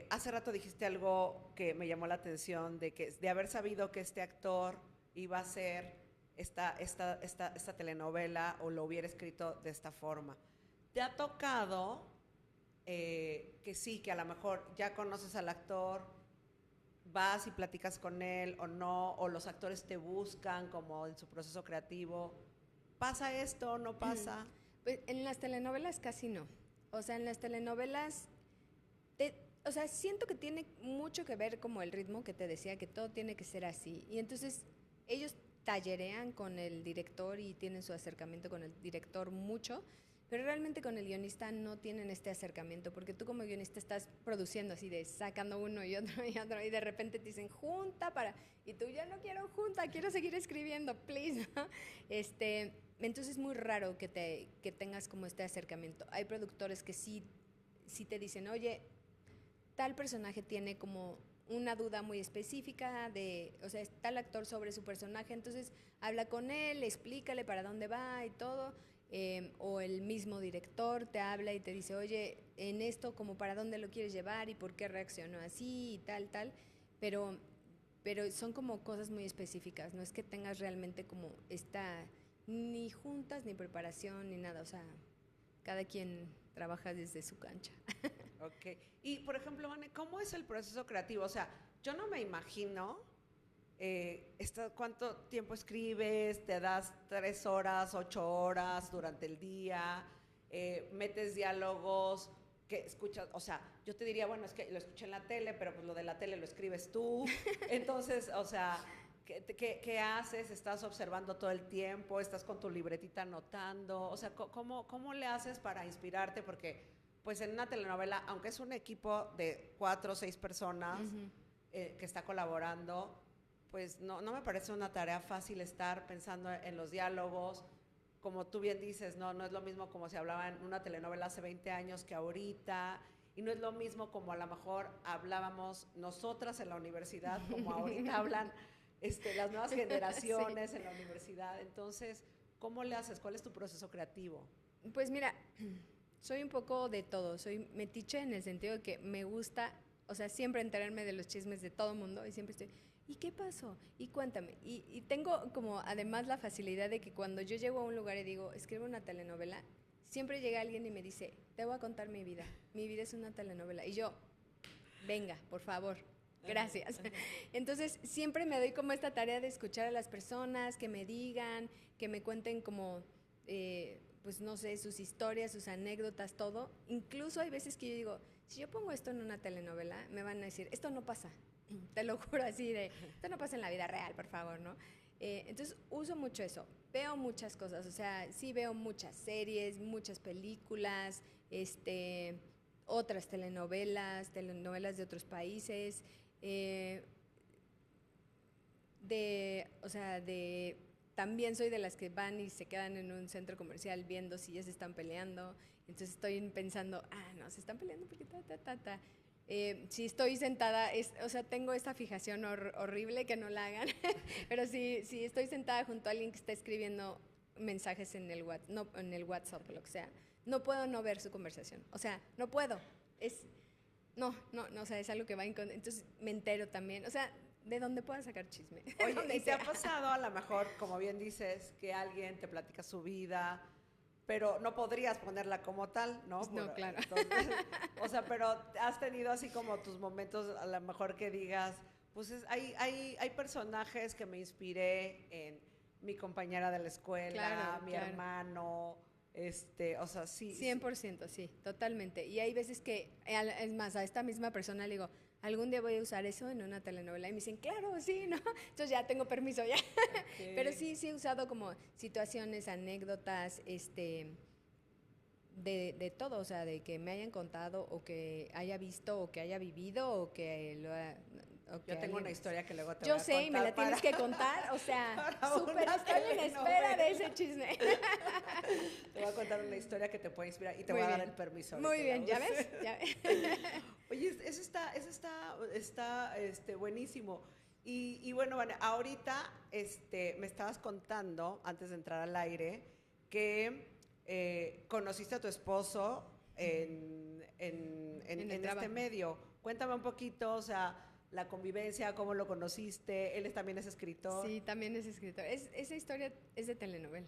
hace rato dijiste algo que me llamó la atención, de haber sabido que este actor iba a hacer esta telenovela o lo hubiera escrito de esta forma. ¿Te ha tocado que sí, que a lo mejor ya conoces al actor, vas y platicas con él o no, o los actores te buscan como en su proceso creativo? ¿Pasa esto o no pasa? Pues en las telenovelas casi no. O sea, en las telenovelas, o sea, siento que tiene mucho que ver como el ritmo que te decía, que todo tiene que ser así. Y entonces ellos tallerean con el director y tienen su acercamiento con el director mucho, pero realmente con el guionista no tienen este acercamiento, porque tú como guionista estás produciendo así de sacando uno y otro y otro, y de repente te dicen junta y tú ya no quiero junta, quiero seguir escribiendo, please, ¿no? Entonces es muy raro que tengas como este acercamiento. Hay productores que sí te dicen, oye, tal personaje tiene como una duda muy específica o sea, está el actor sobre su personaje, entonces habla con él, explícale para dónde va y todo, o el mismo director te habla y te dice, oye, en esto como para dónde lo quieres llevar y por qué reaccionó así y tal, pero son como cosas muy específicas, no es que tengas realmente como ni juntas, ni preparación, ni nada, o sea, cada quien trabaja desde su cancha. Ok. Y, por ejemplo, Vane, ¿cómo es el proceso creativo? O sea, yo no me imagino cuánto tiempo escribes, te das 3 horas, 8 horas durante el día, metes diálogos, que escuchas, o sea, yo te diría, bueno, es que lo escuché en la tele, pero pues lo de la tele lo escribes tú. Entonces, o sea, ¿qué haces? ¿Estás observando todo el tiempo? ¿Estás con tu libretita anotando? O sea, ¿cómo le haces para inspirarte? Porque pues en una telenovela, aunque es un equipo de 4 o 6 personas que está colaborando, pues no me parece una tarea fácil estar pensando en los diálogos. como tú bien dices, no es lo mismo como se hablaba en una telenovela hace 20 años que ahorita, y no es lo mismo como a lo mejor hablábamos nosotras en la universidad, como ahorita hablan las nuevas generaciones en la universidad. Entonces, ¿cómo le haces? ¿Cuál es tu proceso creativo? Pues mira, soy un poco de todo, soy metiche en el sentido de que me gusta, o sea, siempre enterarme de los chismes de todo el mundo y siempre estoy, ¿y qué pasó? Y cuéntame. Y tengo como además la facilidad de que cuando yo llego a un lugar y digo, escribo una telenovela, siempre llega alguien y me dice, te voy a contar mi vida es una telenovela. Y yo, venga, por favor, gracias. Entonces, siempre me doy como esta tarea de escuchar a las personas, que me digan, que me cuenten como, pues no sé, sus historias, sus anécdotas, todo. Incluso hay veces que yo digo, si yo pongo esto en una telenovela, me van a decir, esto no pasa. Te lo juro así de, esto no pasa en la vida real, por favor, ¿no? Entonces, uso mucho eso. Veo muchas cosas, o sea, sí veo muchas series, muchas películas, otras telenovelas de otros países, también soy de las que van y se quedan en un centro comercial viendo si ya se están peleando, entonces estoy pensando, no, se están peleando porque si estoy sentada, o sea, tengo esta fijación horrible que no la hagan, pero si estoy sentada junto a alguien que está escribiendo mensajes en el WhatsApp o lo que sea, no puedo no ver su conversación, o sea, no puedo, no, o sea, es algo que va entonces me entero también, o sea, de donde pueda sacar chisme. Oye, ¿y te ha pasado a lo mejor, como bien dices, que alguien te platica su vida, pero no podrías ponerla como tal, ¿no? No, claro. Entonces, o sea, pero has tenido así como tus momentos, a lo mejor que digas, pues hay personajes que me inspiré en mi compañera de la escuela, mi hermano, o sea, sí. 100%, sí, totalmente. Y hay veces que, es más, a esta misma persona le digo, algún día voy a usar eso en una telenovela. Y me dicen, claro, sí, ¿no? Entonces ya tengo permiso ya. Okay. Pero sí he usado como situaciones, anécdotas, de todo, o sea, de que me hayan contado o que haya visto o que haya vivido o que lo yo tengo una historia que luego te voy a contar. Yo sé, y me la tienes que contar, o sea, súper, estoy en espera de ese chisme. Te voy a contar una historia que te puede inspirar y te voy a dar el permiso. Muy bien, ¿ya ves? Oye, eso está buenísimo. Y bueno, ahorita me estabas contando, antes de entrar al aire, que conociste a tu esposo en este medio. Cuéntame un poquito, o sea, la convivencia, cómo lo conociste. Él también es escritor. Sí, también es escritor. Esa historia es de telenovela.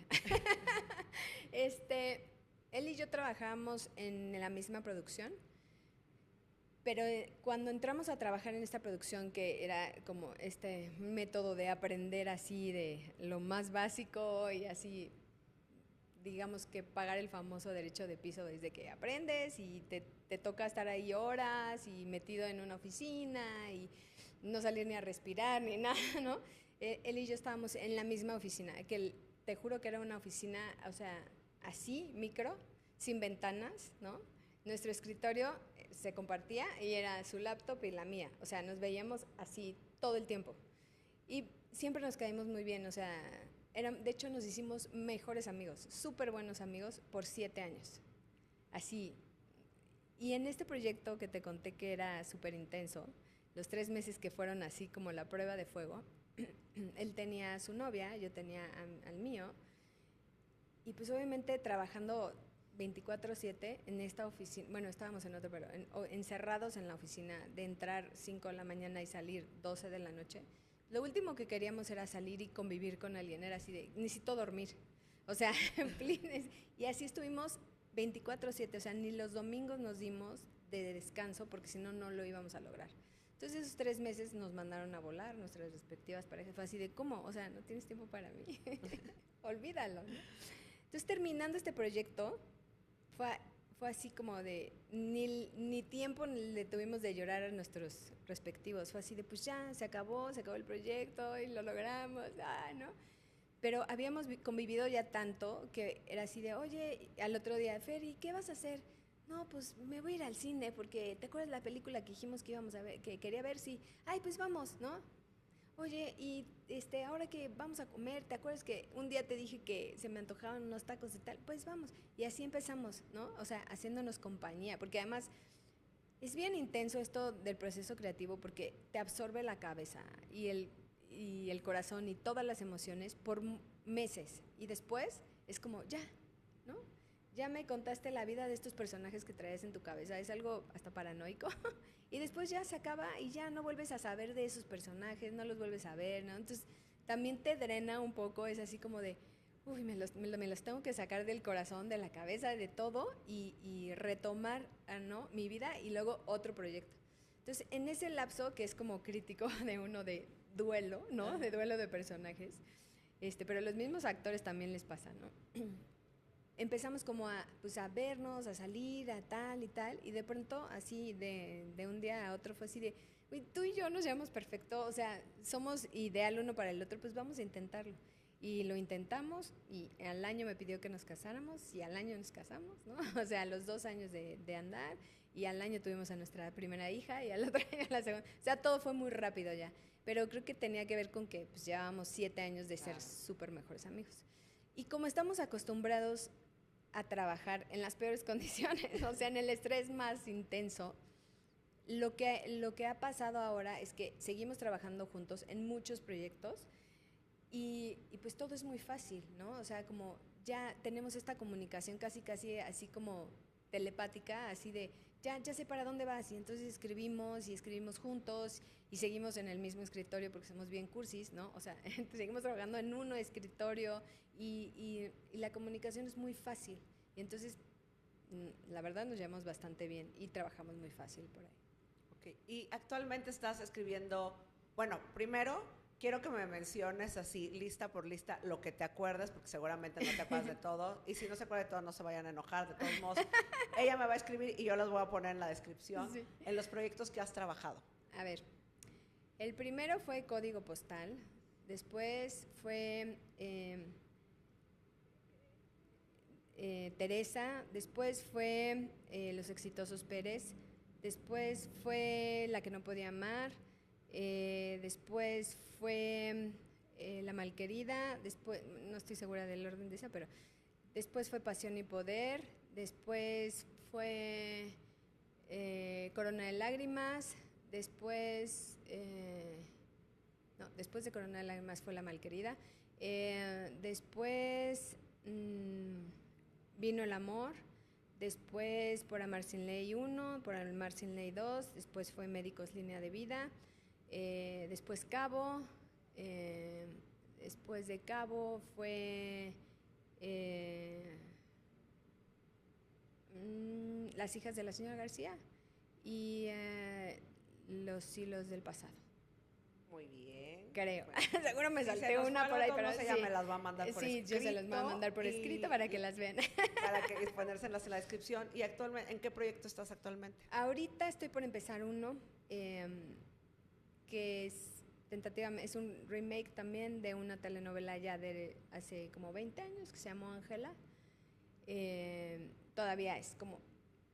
Él y yo trabajamos en la misma producción, pero cuando entramos a trabajar en esta producción, que era como este método de aprender así de lo más básico y así, digamos que pagar el famoso derecho de piso desde que aprendes y te toca estar ahí horas y metido en una oficina y no salir ni a respirar ni nada, ¿no? Él y yo estábamos en la misma oficina, que te juro que era una oficina, o sea, así, micro, sin ventanas, ¿no? Nuestro escritorio se compartía y era su laptop y la mía, o sea, nos veíamos así todo el tiempo. Y siempre nos caímos muy bien, o sea, de hecho nos hicimos mejores amigos, súper buenos amigos por 7 años, así. Y en este proyecto que te conté que era súper intenso, los 3 meses que fueron así como la prueba de fuego, él tenía a su novia, yo tenía al mío, y pues obviamente trabajando 24/7 en esta oficina, bueno, estábamos en otro, pero encerrados en la oficina, de entrar 5 de la mañana y salir 12 de la noche, lo último que queríamos era salir y convivir con alguien, era así de, necesito dormir, o sea, y así estuvimos 24/7, o sea, ni los domingos nos dimos de descanso, porque si no, no lo íbamos a lograr. Entonces esos 3 meses nos mandaron a volar, nuestras respectivas parejas, fue así de, ¿cómo? O sea, no tienes tiempo para mí, olvídalo, ¿no? Entonces terminando este proyecto, fue así como de, ni tiempo le tuvimos de llorar a nuestros respectivos, fue así de, pues ya, se acabó el proyecto y lo logramos, ¿no? Pero habíamos convivido ya tanto que era así de, oye, al otro día, Feri, ¿qué vas a hacer? No, pues me voy a ir al cine porque, ¿te acuerdas la película que dijimos que íbamos a ver, que quería ver? Sí, ay, pues vamos, ¿no? oye, y ahora que vamos a comer, ¿te acuerdas que un día te dije que se me antojaban unos tacos y tal? Pues vamos. Y así empezamos, ¿no? O sea, haciéndonos compañía, porque además es bien intenso esto del proceso creativo porque te absorbe la cabeza y el corazón y todas las emociones por meses. Y después es como, ya, ¿no? Ya me contaste la vida de estos personajes que traes en tu cabeza. Es algo hasta paranoico. Y después ya se acaba y ya no vuelves a saber de esos personajes, no los vuelves a ver, ¿no? Entonces también te drena un poco, es así como de, uy, me los tengo que sacar del corazón, de la cabeza, de todo y retomar, ¿no? Mi vida y luego otro proyecto. Entonces, en ese lapso que es como crítico de uno de duelo, ¿no? De duelo de personajes, pero a los mismos actores también les pasa, ¿no? Empezamos como pues a vernos, a salir, a tal y tal, y de pronto, así, de un día a otro, fue así de, uy, tú y yo nos llevamos perfecto, o sea, somos ideal uno para el otro, pues vamos a intentarlo. Y lo intentamos, y al año me pidió que nos casáramos, y al año nos casamos, ¿no? O sea, a los 2 años de andar, y al año tuvimos a nuestra primera hija, y al otro año a la segunda. O sea, todo fue muy rápido ya. Pero creo que tenía que ver con que pues, llevábamos 7 años de ser súper mejores amigos. Y como estamos acostumbrados a trabajar en las peores condiciones, o sea, en el estrés más intenso, lo que ha pasado ahora es que seguimos trabajando juntos en muchos proyectos y pues todo es muy fácil, ¿no? O sea, como ya tenemos esta comunicación casi así como telepática, así de ya sé para dónde vas, y entonces escribimos juntos y seguimos en el mismo escritorio porque somos bien cursis, ¿no? O sea, seguimos trabajando en uno escritorio y la comunicación es muy fácil. Y entonces, la verdad nos llevamos bastante bien y trabajamos muy fácil por ahí. Okay. Y actualmente estás escribiendo, bueno, primero quiero que me menciones así, lista por lista, lo que te acuerdes, porque seguramente no te acuerdas de todo. Y si no se acuerda de todo, no se vayan a enojar. De todos modos, ella me va a escribir y yo las voy a poner en la descripción, sí, en los proyectos que has trabajado. A ver, el primero fue Código Postal, después fue Teresa, después fue Los Exitosos Pérez, después fue La que no podía amar, después fue La Malquerida, después, no estoy segura del orden de esa, pero después fue Pasión y Poder, después fue Corona de Lágrimas, después después de Corona de Lágrimas fue La Malquerida, después vino El Amor, después Por Amar Sin Ley 1, Por Amar Sin Ley 2, después fue Médicos Línea de Vida, después Cabo, después de Cabo fue Las hijas de la señora García y Los hilos del pasado. Muy bien. Creo. Bueno, seguro me salté una por ahí, pero ella me las va a mandar por escrito. Sí, yo se las voy a mandar por escrito para que las vean. Para que ponérselas en la descripción. ¿Y actualmente en qué proyecto estás actualmente? Ahorita estoy por empezar uno que es tentativamente, es un remake también de una telenovela ya de hace como 20 años que se llamó Ángela. Todavía es como,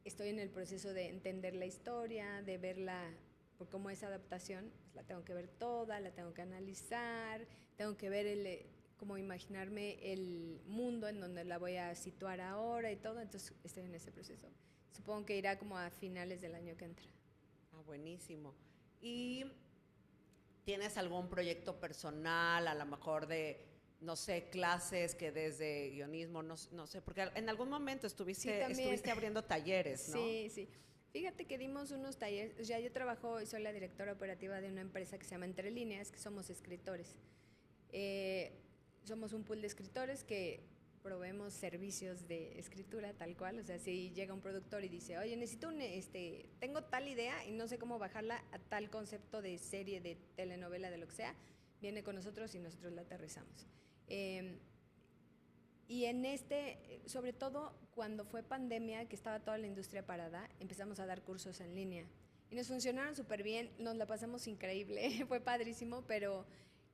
estoy en el proceso de entender la historia, de verla, por cómo es adaptación, pues la tengo que ver toda, la tengo que analizar, tengo que ver como imaginarme el mundo en donde la voy a situar ahora y todo, entonces estoy en ese proceso. Supongo que irá como a finales del año que entra. Ah, buenísimo. ¿Y tienes algún proyecto personal, a lo mejor de, no sé, clases que desde guionismo, no sé, porque en algún momento estuviste abriendo talleres, ¿no? Sí, sí. Fíjate que dimos unos talleres, o sea, yo trabajo y soy la directora operativa de una empresa que se llama Entre Líneas, que somos escritores. Somos un pool de escritores que proveemos servicios de escritura tal cual, o sea, si llega un productor y dice, oye, necesito tengo tal idea y no sé cómo bajarla a tal concepto de serie, de telenovela, de lo que sea, viene con nosotros y nosotros la aterrizamos. Y sobre todo cuando fue pandemia, que estaba toda la industria parada, empezamos a dar cursos en línea. Y nos funcionaron súper bien, nos la pasamos increíble, fue padrísimo, pero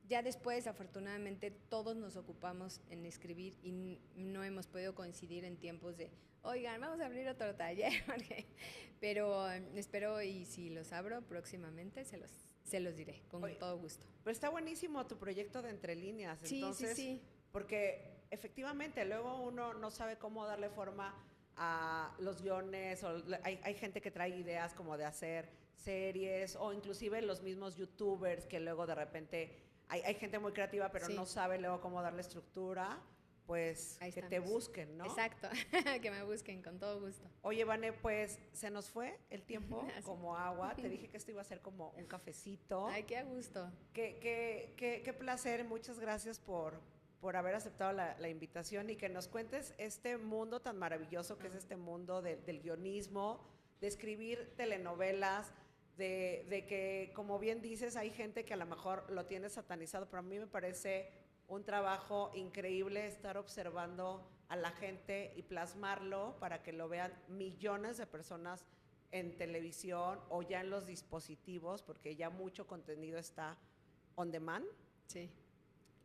ya después, afortunadamente, todos nos ocupamos en escribir y no hemos podido coincidir en tiempos de, oigan, vamos a abrir otro taller, pero espero, y si los abro próximamente, se se los diré, con Oye, todo gusto. Pero está buenísimo tu proyecto de Entre Líneas. Sí, Entonces, sí. porque efectivamente luego uno no sabe cómo darle forma a los guiones, o hay gente que trae ideas como de hacer series, o inclusive los mismos youtubers que luego de repente hay gente muy creativa pero Sí. no sabe luego cómo darle estructura, pues Ahí que te estamos. busquen, ¿no? Exacto, que me busquen con todo gusto. Oye, Vane, pues se nos fue el tiempo Así. como agua. Te dije que esto iba a ser como un cafecito. Ay, qué a gusto. Qué placer, muchas gracias por haber aceptado la invitación y que nos cuentes este mundo tan maravilloso que es este mundo del guionismo, de escribir telenovelas, de que, como bien dices, hay gente que a lo mejor lo tiene satanizado, pero a mí me parece un trabajo increíble estar observando a la gente y plasmarlo para que lo vean millones de personas en televisión o ya en los dispositivos, porque ya mucho contenido está on demand. Sí.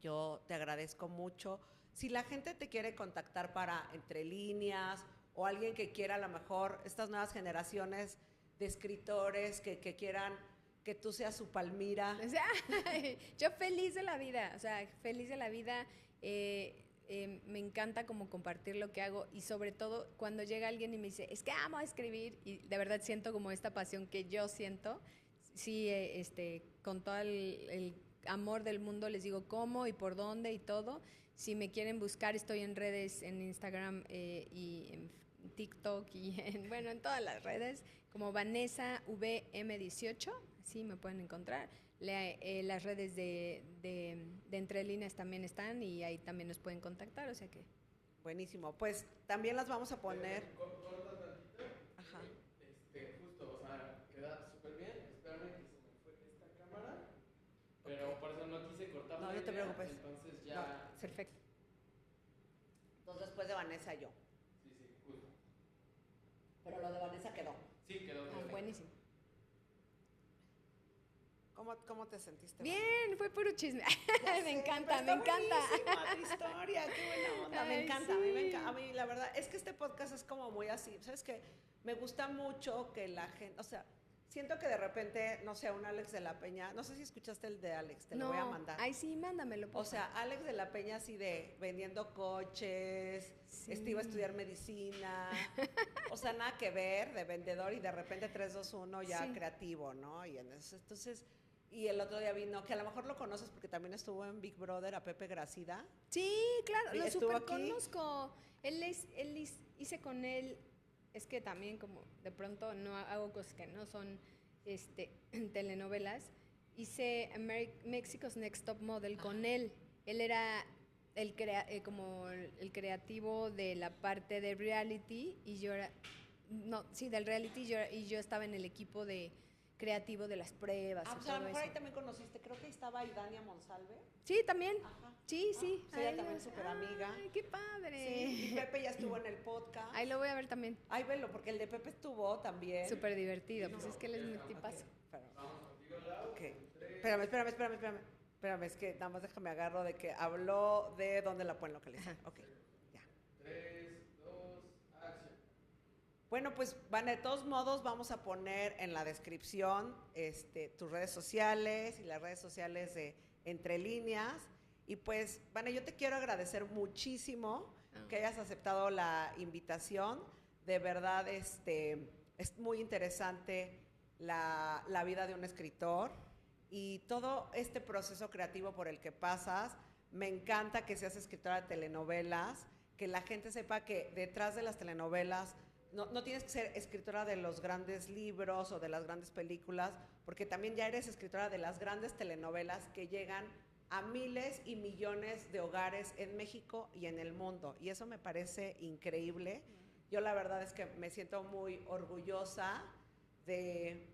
Yo te agradezco mucho. Si la gente te quiere contactar para Entre Líneas o alguien que quiera a lo mejor estas nuevas generaciones de escritores que quieran que tú seas su Palmira. O sea, yo feliz de la vida, o sea, feliz de la vida. Me encanta como compartir lo que hago y sobre todo cuando llega alguien y me dice, es que amo escribir y de verdad siento como esta pasión que yo siento. Sí, con todo el amor del mundo les digo cómo y por dónde y todo. Si me quieren buscar, estoy en redes, en Instagram y en TikTok y en todas las redes, como Vanessa VM18, así me pueden encontrar. Las redes de Entre Líneas también están y ahí también nos pueden contactar, o sea que... Buenísimo, pues también las vamos a poner. Ajá. Justo, o sea, queda súper bien. Espérame que se me fue esta cámara. Pero por eso no quise cortar. No, no te preocupes. Entonces ya. No, perfecto. Entonces después de Vanessa yo. Sí, justo. Pero lo de Vanessa quedó. Sí, quedó perfecto. buenísimo. ¿Cómo te sentiste? Bien, fue puro chisme. Ya sé, me encanta, pero me está encanta. buenísima tu historia, qué buena onda, me Ay, encanta, sí. a mí me encanta. A mí la verdad es que este podcast es como muy así, ¿sabes qué? Me gusta mucho que la gente, o sea, siento que de repente, no sé, un Alex de la Peña, no sé si escuchaste el de Alex, te lo voy a mandar. Ay, sí, mándamelo. O porfa. sea, Alex de la Peña así de vendiendo coches, Sí. iba a estudiar medicina, o sea, nada que ver de vendedor y de repente 3, 2, 1 ya Sí. creativo, ¿no? Y entonces, y el otro día vino, que a lo mejor lo conoces porque también estuvo en Big Brother, a Pepe Gracida. Sí, claro, Sí, lo estuvo super aquí. conozco. Hice con él, es que también como de pronto no hago cosas que no son telenovelas. Hice Mexico's Next Top Model con él. Él era como el creativo de la parte de reality y yo era, no, sí, del reality y yo estaba en el equipo de creativo de las pruebas y Pues a lo todo mejor eso. ahí también conociste, creo que ahí estaba Idania Monsalve. Sí, también. Ajá. Sí, sí. sí, ella Ahí también lo- súper amiga. Ay, qué padre. Sí, y Pepe ya estuvo en el podcast. Ahí lo voy a ver también. Ay, velo, porque el de Pepe estuvo también. Súper divertido, pues es que él es muy tipazo. Ok. Espérame, es que nada más déjame agarro de que habló de dónde la pueden localizar. Ok, ya. 3, 2, acción. Bueno, pues van, de todos modos vamos a poner en la descripción tus redes sociales y las redes sociales de Entre Líneas. Y pues, Vane, yo te quiero agradecer muchísimo que hayas aceptado la invitación. De verdad, es muy interesante la vida de un escritor y todo este proceso creativo por el que pasas. Me encanta que seas escritora de telenovelas, que la gente sepa que detrás de las telenovelas no tienes que ser escritora de los grandes libros o de las grandes películas, porque también ya eres escritora de las grandes telenovelas que llegan a miles y millones de hogares en México y en el mundo. Y eso me parece increíble. Yo la verdad es que me siento muy orgullosa de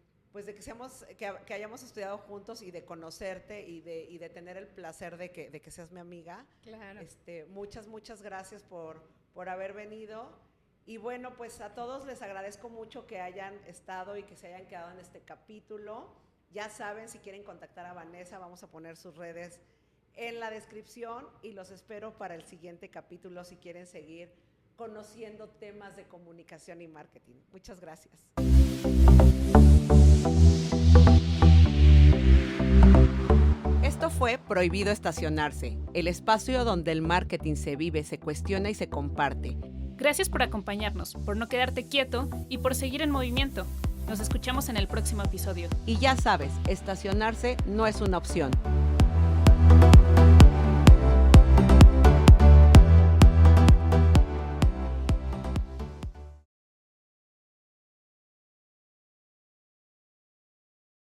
que hayamos estudiado juntos y de conocerte y de tener el placer de que seas mi amiga. Claro. Muchas gracias por haber venido. Y bueno, pues a todos les agradezco mucho que hayan estado y que se hayan quedado en este capítulo. Ya saben, si quieren contactar a Vanessa, vamos a poner sus redes en la descripción y los espero para el siguiente capítulo si quieren seguir conociendo temas de comunicación y marketing. Muchas gracias. Esto fue Prohibido Estacionarse, el espacio donde el marketing se vive, se cuestiona y se comparte. Gracias por acompañarnos, por no quedarte quieto y por seguir en movimiento. Nos escuchamos en el próximo episodio. Y ya sabes, estacionarse no es una opción.